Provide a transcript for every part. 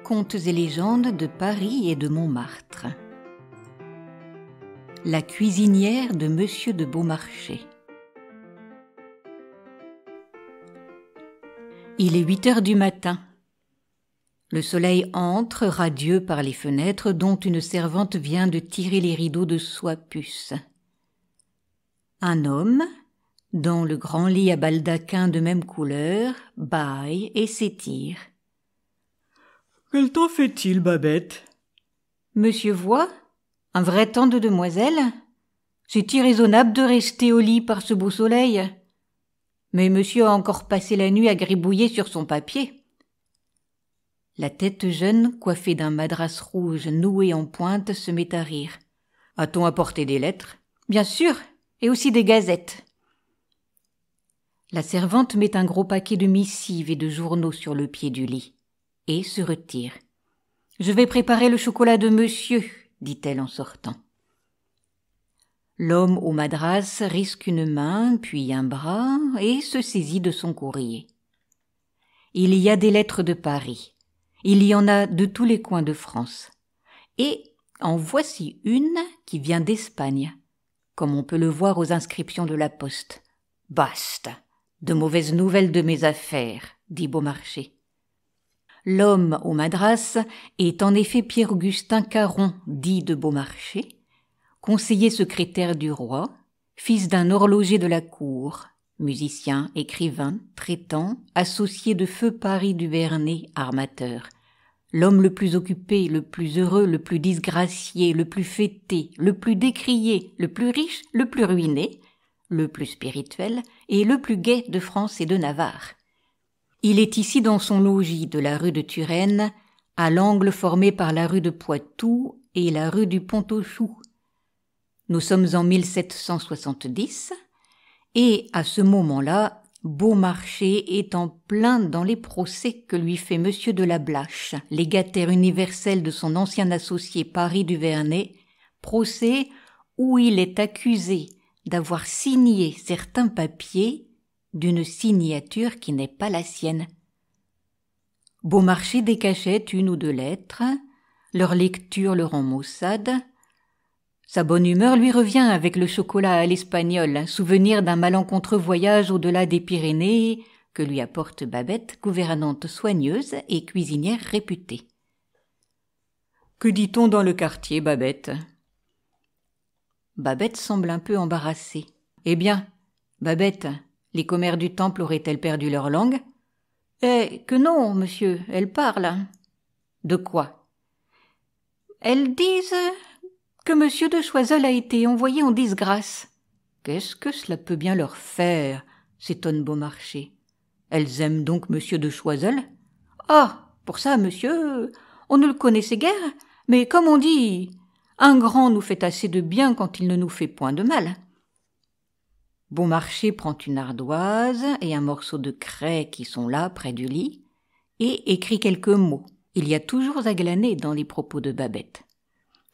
Contes et légendes de Paris et de Montmartre. La cuisinière de Monsieur de Beaumarchais. Il est 8 heures du matin. Le soleil entre radieux par les fenêtres dont une servante vient de tirer les rideaux de soie puce. Un homme, dans le grand lit à baldaquin de même couleur, bâille et s'étire. Quel temps fait-il, Babette ? Monsieur voit, un vrai temps de demoiselle. C'est irraisonnable de rester au lit par ce beau soleil. Mais monsieur a encore passé la nuit à gribouiller sur son papier. La tête jeune, coiffée d'un madras rouge noué en pointe, se met à rire. A-t-on apporté des lettres ? Bien sûr, et aussi des gazettes. La servante met un gros paquet de missives et de journaux sur le pied du lit, et se retire. « Je vais préparer le chocolat de monsieur », dit-elle en sortant. L'homme au madras risque une main, puis un bras, et se saisit de son courrier. Il y a des lettres de Paris. Il y en a de tous les coins de France. Et en voici une qui vient d'Espagne, comme on peut le voir aux inscriptions de la poste. « Basta, de mauvaises nouvelles de mes affaires », dit Beaumarchais. L'homme au madras est en effet Pierre-Augustin Caron, dit de Beaumarchais, conseiller secrétaire du roi, fils d'un horloger de la cour, musicien, écrivain, traitant, associé de feu Paris du Vernet, armateur, l'homme le plus occupé, le plus heureux, le plus disgracié, le plus fêté, le plus décrié, le plus riche, le plus ruiné, le plus spirituel et le plus gai de France et de Navarre. Il est ici dans son logis de la rue de Turenne, à l'angle formé par la rue de Poitou et la rue du Pont-aux-Choux. Nous sommes en 1770, et à ce moment-là, Beaumarchais est en plein dans les procès que lui fait Monsieur de la Blache, légataire universel de son ancien associé Paris du Vernet, procès où il est accusé d'avoir signé certains papiers d'une signature qui n'est pas la sienne. Beaumarchais décachette 1 ou 2 lettres, leur lecture le rend maussade. Sa bonne humeur lui revient avec le chocolat à l'espagnol, souvenir d'un malencontreux voyage au-delà des Pyrénées que lui apporte Babette, gouvernante soigneuse et cuisinière réputée. Que dit-on dans le quartier, Babette ? Babette semble un peu embarrassée. Eh bien, Babette, les commères du temple auraient-elles perdu leur langue ? Eh, que non, monsieur, elles parlent. De quoi ? Elles disent que monsieur de Choiseul a été envoyé en disgrâce. Qu'est-ce que cela peut bien leur faire ? S'étonne Beaumarchais. Elles aiment donc monsieur de Choiseul ? Ah, pour ça, monsieur, on ne le connaissait guère, mais comme on dit, un grand nous fait assez de bien quand il ne nous fait point de mal. Beaumarchais prend une ardoise et un morceau de craie qui sont là, près du lit, et écrit quelques mots. Il y a toujours à glaner dans les propos de Babette.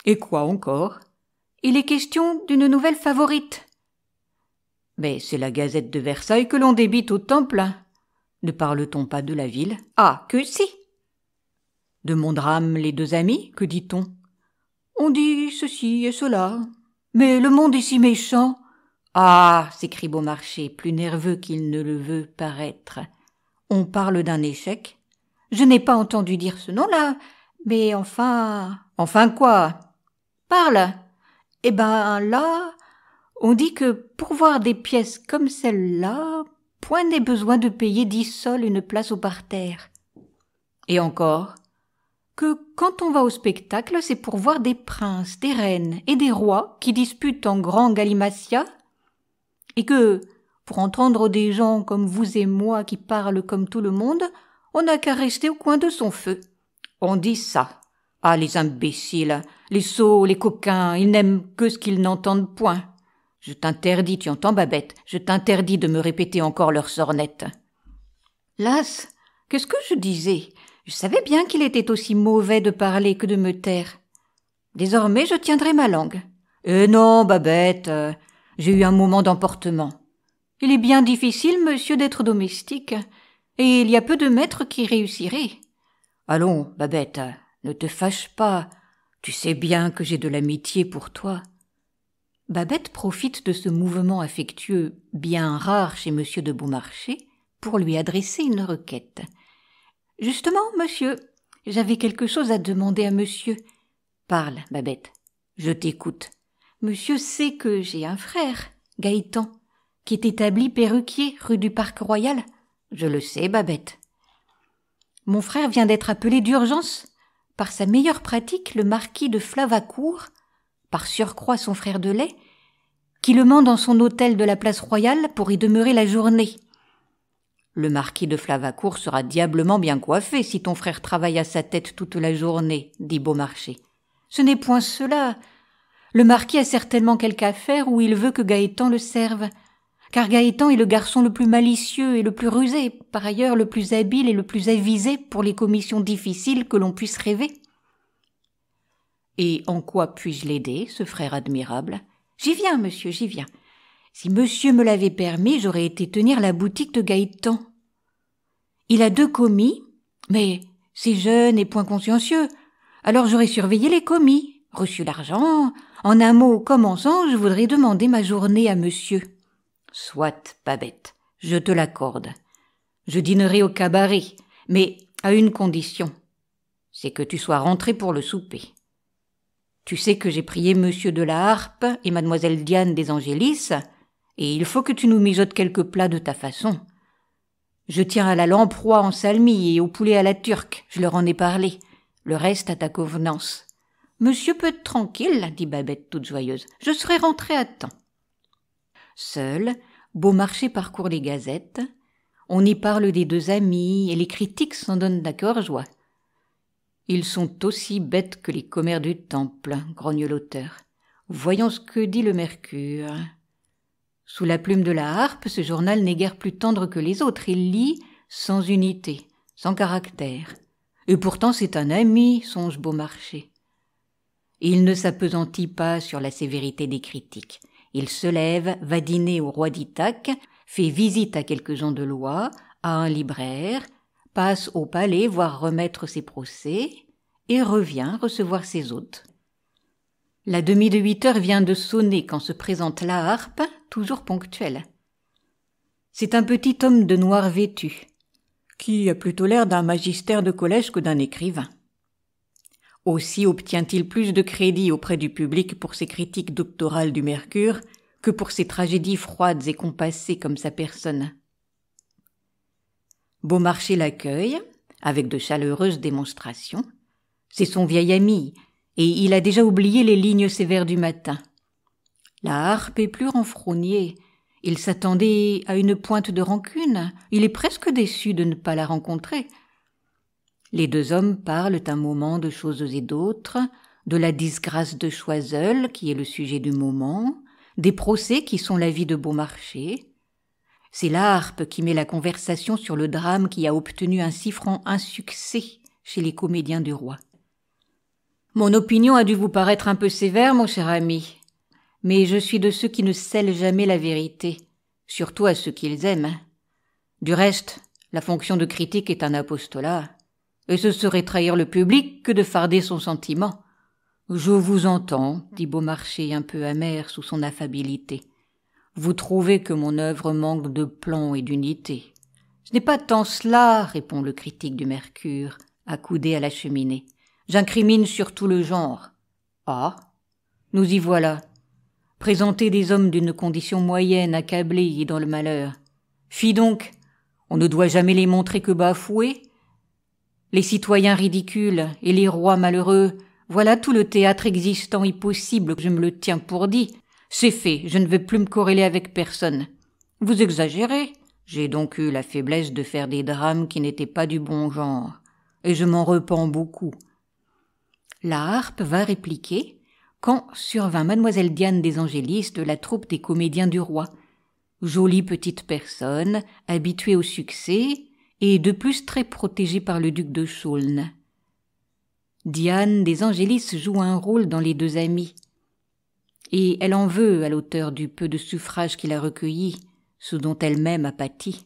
Et quoi encore ? Il est question d'une nouvelle favorite. Mais c'est la Gazette de Versailles que l'on débite au temple. Ne parle-t-on pas de la ville ? Ah, que si ! De mon drame, les 2 amis, que dit-on ? On dit ceci et cela. Mais le monde est si méchant. Ah, s'écrie Beaumarchais, plus nerveux qu'il ne le veut paraître. On parle d'un échec. Je n'ai pas entendu dire ce nom-là, mais enfin... Enfin quoi ? Parle. Eh ben, là, on dit que pour voir des pièces comme celle-là, point n'est besoin de payer 10 sols une place au parterre. Et encore ? Que quand on va au spectacle, c'est pour voir des princes, des reines et des rois qui disputent en grand galimatia, et que, pour entendre des gens comme vous et moi qui parlent comme tout le monde, on n'a qu'à rester au coin de son feu. On dit ça. Ah, les imbéciles, les sots, les coquins, ils n'aiment que ce qu'ils n'entendent point. Je t'interdis, tu entends, Babette, je t'interdis de me répéter encore leurs sornettes. Las, qu'est-ce que je disais ? Je savais bien qu'il était aussi mauvais de parler que de me taire. Désormais, je tiendrai ma langue. Non, Babette, j'ai eu un moment d'emportement. Il est bien difficile, monsieur, d'être domestique, et il y a peu de maîtres qui réussiraient. Allons, Babette, ne te fâche pas. Tu sais bien que j'ai de l'amitié pour toi. » Babette profite de ce mouvement affectueux bien rare chez M. de Beaumarchais pour lui adresser une requête. « Justement, monsieur, j'avais quelque chose à demander à monsieur. »« Parle, Babette, je t'écoute. »« Monsieur sait que j'ai un frère, Gaëtan, qui est établi perruquier rue du Parc Royal. »« Je le sais, Babette. »« Mon frère vient d'être appelé d'urgence par sa meilleure pratique, le marquis de Flavacourt, par surcroît son frère de lait, qui le mande dans son hôtel de la place Royale pour y demeurer la journée. »« Le marquis de Flavacourt sera diablement bien coiffé si ton frère travaille à sa tête toute la journée, dit Beaumarchais. »« Ce n'est point cela. Le marquis a certainement quelque affaire où il veut que Gaëtan le serve, car Gaëtan est le garçon le plus malicieux et le plus rusé, par ailleurs le plus habile et le plus avisé pour les commissions difficiles que l'on puisse rêver. »« Et en quoi puis-je l'aider, ce frère admirable ? » ?»« J'y viens, monsieur, j'y viens. Si monsieur me l'avait permis, j'aurais été tenir la boutique de Gaëtan. Il a 2 commis, mais c'est jeune et point consciencieux. Alors j'aurais surveillé les commis, reçu l'argent. En un mot, commençant, je voudrais demander ma journée à monsieur. »« Soit, Babette, je te l'accorde. Je dînerai au cabaret, mais à une condition. C'est que tu sois rentré pour le souper. Tu sais que j'ai prié monsieur de la Harpe et mademoiselle Diane des Angélis, et il faut que tu nous mijotes quelques plats de ta façon. Je tiens à la lamproie en salmis et au poulet à la turque, je leur en ai parlé. Le reste à ta convenance. »« Monsieur peut être tranquille, » dit Babette toute joyeuse. « Je serai rentrée à temps. » Seul, Beaumarchais parcourt les gazettes. On y parle des 2 amis et les critiques s'en donnent d'accord joie. « Ils sont aussi bêtes que les commères du Temple, » grogne l'auteur. « Voyons ce que dit le Mercure. » Sous la plume de la Harpe, ce journal n'est guère plus tendre que les autres. Il lit sans unité, sans caractère. Et pourtant c'est un ami, songe Beaumarchais. Il ne s'appesantit pas sur la sévérité des critiques. Il se lève, va dîner au roi d'Ithaque, fait visite à quelques gens de loi, à un libraire, passe au palais voir remettre ses procès, et revient recevoir ses hôtes. La demie de 8 heures vient de sonner quand se présente la Harpe, toujours ponctuelle. C'est un petit homme de noir vêtu, qui a plutôt l'air d'un magister de collège que d'un écrivain. Aussi obtient-il plus de crédit auprès du public pour ses critiques doctorales du Mercure que pour ses tragédies froides et compassées comme sa personne. Beaumarchais l'accueille, avec de chaleureuses démonstrations. C'est son vieil ami, et il a déjà oublié les lignes sévères du matin. La Harpe est plus renfrognée. Il s'attendait à une pointe de rancune. Il est presque déçu de ne pas la rencontrer. Les 2 hommes parlent un moment de choses et d'autres, de la disgrâce de Choiseul, qui est le sujet du moment, des procès qui sont la vie de Beaumarchais. C'est la Harpe qui met la conversation sur le drame qui a obtenu un si franc insuccès chez les comédiens du roi. « Mon opinion a dû vous paraître un peu sévère, mon cher ami, mais je suis de ceux qui ne scellent jamais la vérité, surtout à ceux qu'ils aiment. Du reste, la fonction de critique est un apostolat, et ce serait trahir le public que de farder son sentiment. »« Je vous entends, » dit Beaumarchais un peu amer sous son affabilité. « Vous trouvez que mon œuvre manque de plan et d'unité. »« Ce n'est pas tant cela, » répond le critique du Mercure, accoudé à la cheminée. « J'incrimine surtout le genre. »« Ah, nous y voilà. Présenter des hommes d'une condition moyenne, accablés et dans le malheur. Fi donc, on ne doit jamais les montrer que bafoués. Les citoyens ridicules et les rois malheureux, voilà tout le théâtre existant et possible, je me le tiens pour dit. C'est fait, je ne veux plus me corréler avec personne. Vous exagérez. J'ai donc eu la faiblesse de faire des drames qui n'étaient pas du bon genre, et je m'en repens beaucoup. » La Harpe va répliquer quand survint mademoiselle Diane des Angélis de la troupe des comédiens du roi. Jolie petite personne, habituée au succès, et de plus très protégée par le duc de Chaulnes. Diane des Angélis joue un rôle dans les 2 amis, et elle en veut à l'auteur du peu de suffrages qu'il a recueilli, ce dont elle-même a pâti.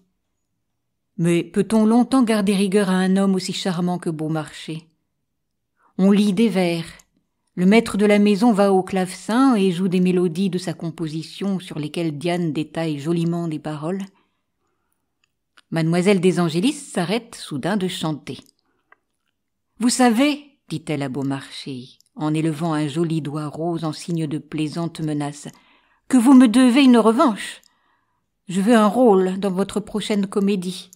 Mais peut-on longtemps garder rigueur à un homme aussi charmant que Beaumarchais? On lit des vers. Le maître de la maison va au clavecin et joue des mélodies de sa composition sur lesquelles Diane détaille joliment des paroles. Mademoiselle des Angélis s'arrête soudain de chanter. « Vous savez, dit-elle à Beaumarchais, en élevant un joli doigt rose en signe de plaisante menace, que vous me devez une revanche. Je veux un rôle dans votre prochaine comédie. »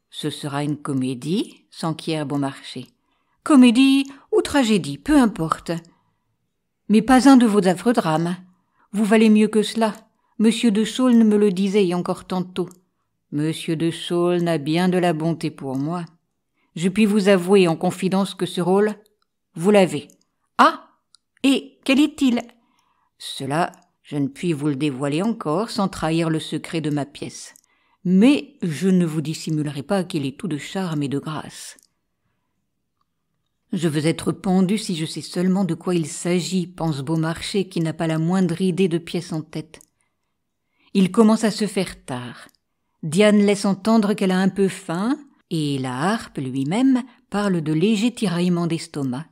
« Ce sera une comédie, s'enquiert Beaumarchais. « Comédie ou tragédie, peu importe. Mais pas un de vos affreux drames. Vous valez mieux que cela. Monsieur de Chaulnes me le disait encore tantôt. Monsieur de Chaulnes a bien de la bonté pour moi. Je puis vous avouer en confidence que ce rôle, vous l'avez. Ah, et quel est-il? Cela, je ne puis vous le dévoiler encore sans trahir le secret de ma pièce. Mais je ne vous dissimulerai pas qu'il est tout de charme et de grâce. Je veux être pendu si je sais seulement de quoi il s'agit, pense Beaumarchais qui n'a pas la moindre idée de pièce en tête. Il commence à se faire tard. Diane laisse entendre qu'elle a un peu faim, et la harpe lui-même parle de légers tiraillements d'estomac.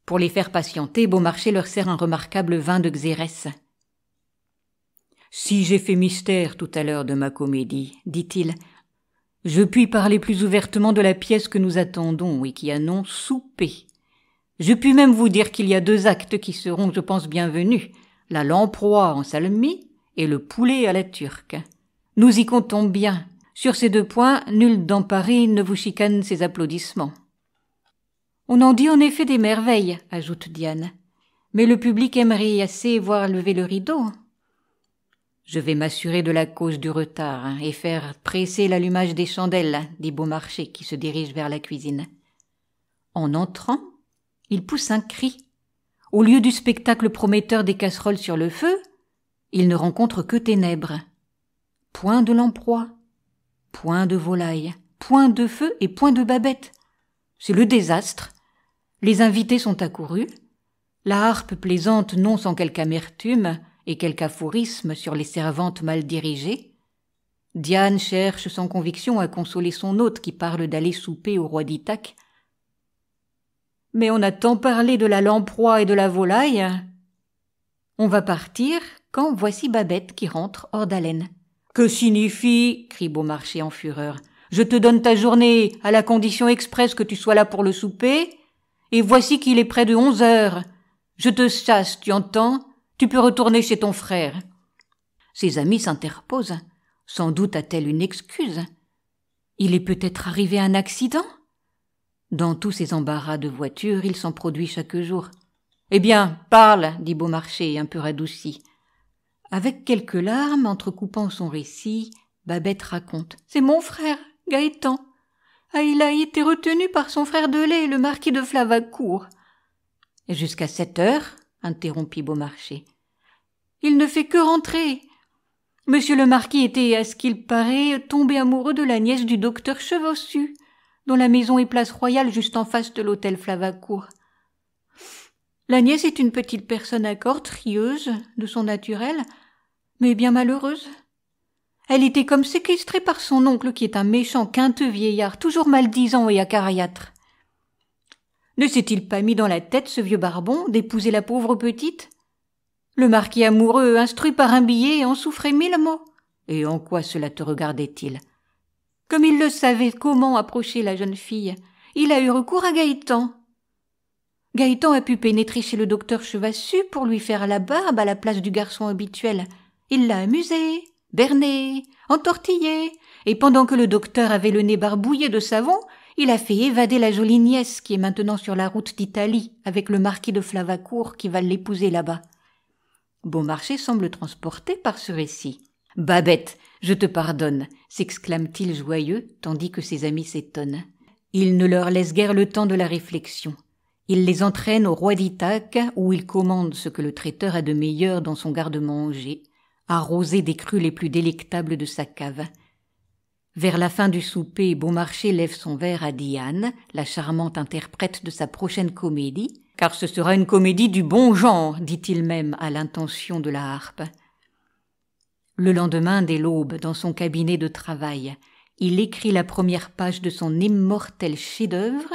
Pour les faire patienter, Beaumarchais leur sert un remarquable vin de Xérès. « Si j'ai fait mystère tout à l'heure de ma comédie, dit-il, je puis parler plus ouvertement de la pièce que nous attendons et qui annonce souper. Je puis même vous dire qu'il y a 2 actes qui seront, je pense, bienvenus, la lamproie en salmi et le poulet à la turque. Nous y comptons bien. Sur ces 2 points, nul dans Paris ne vous chicane ses applaudissements. » « On en dit en effet des merveilles, ajoute Diane. Mais le public aimerait assez voir lever le rideau. Je vais m'assurer de la cause du retard et faire presser l'allumage des chandelles, dit Beaumarchais qui se dirige vers la cuisine. En entrant, il pousse un cri. Au lieu du spectacle prometteur des casseroles sur le feu, il ne rencontre que ténèbres. Point de lamproie, point de volaille, point de feu et point de Babette. C'est le désastre. Les invités sont accourus. La harpe plaisante non sans quelque amertume et quelque aphorisme sur les servantes mal dirigées. Diane cherche sans conviction à consoler son hôte qui parle d'aller souper au roi d'Ithaque. Mais on a tant parlé de la lamproie et de la volaille. On va partir quand voici Babette qui rentre hors d'haleine. « Que signifie ?» crie Beaumarchais en fureur. « Je te donne ta journée à la condition expresse que tu sois là pour le souper, et voici qu'il est près de 11 heures. Je te chasse, tu entends? Tu peux retourner chez ton frère. » Ses amis s'interposent. Sans doute a-t-elle une excuse. Il est peut-être arrivé un accident? Dans tous ces embarras de voiture, il s'en produit chaque jour. « Eh bien, parle, dit Beaumarchais, un peu radouci. Avec quelques larmes, entrecoupant son récit, Babette raconte. « C'est mon frère, Gaëtan. Ah, il a été retenu par son frère de lait, le marquis de Flavacourt. »« Jusqu'à 7 heures, interrompit Beaumarchais. Il ne fait que rentrer. Monsieur le marquis était, à ce qu'il paraît, tombé amoureux de la nièce du docteur Chevossu, dont la maison est place royale juste en face de l'hôtel Flavacourt. La nièce est une petite personne accorte, rieuse, de son naturel, mais bien malheureuse. Elle était comme séquestrée par son oncle qui est un méchant quinteux vieillard, toujours maldisant et acariâtre. Ne s'est-il pas mis dans la tête, ce vieux barbon, d'épouser la pauvre petite? Le marquis amoureux, instruit par un billet, en souffrait 1000 mots. Et en quoi cela te regardait-il? Comme il le savait comment approcher la jeune fille, il a eu recours à Gaëtan. Gaëtan a pu pénétrer chez le docteur Chevassu pour lui faire la barbe à la place du garçon habituel. Il l'a amusé, berné, entortillé, et pendant que le docteur avait le nez barbouillé de savon, il a fait évader la jolie nièce qui est maintenant sur la route d'Italie avec le marquis de Flavacourt qui va l'épouser là-bas. Beaumarchais semble transporté par ce récit. « Babette, je te pardonne !» s'exclame-t-il joyeux, tandis que ses amis s'étonnent. Il ne leur laisse guère le temps de la réflexion. Il les entraîne au roi d'Ithaque, où il commande ce que le traiteur a de meilleur dans son garde-manger, arrosé des crus les plus délectables de sa cave. Vers la fin du souper, Beaumarchais lève son verre à Diane, la charmante interprète de sa prochaine comédie, car ce sera une comédie du bon genre, dit-il même à l'intention de la harpe. Le lendemain, dès l'aube, dans son cabinet de travail, il écrit la première page de son immortel chef-d'œuvre,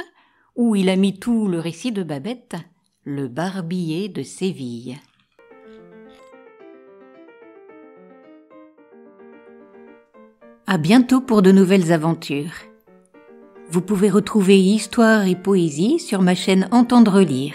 où il a mis tout le récit de Babette, Le Barbier de Séville. À bientôt pour de nouvelles aventures. Vous pouvez retrouver Histoire et Poésie sur ma chaîne Entendre lire.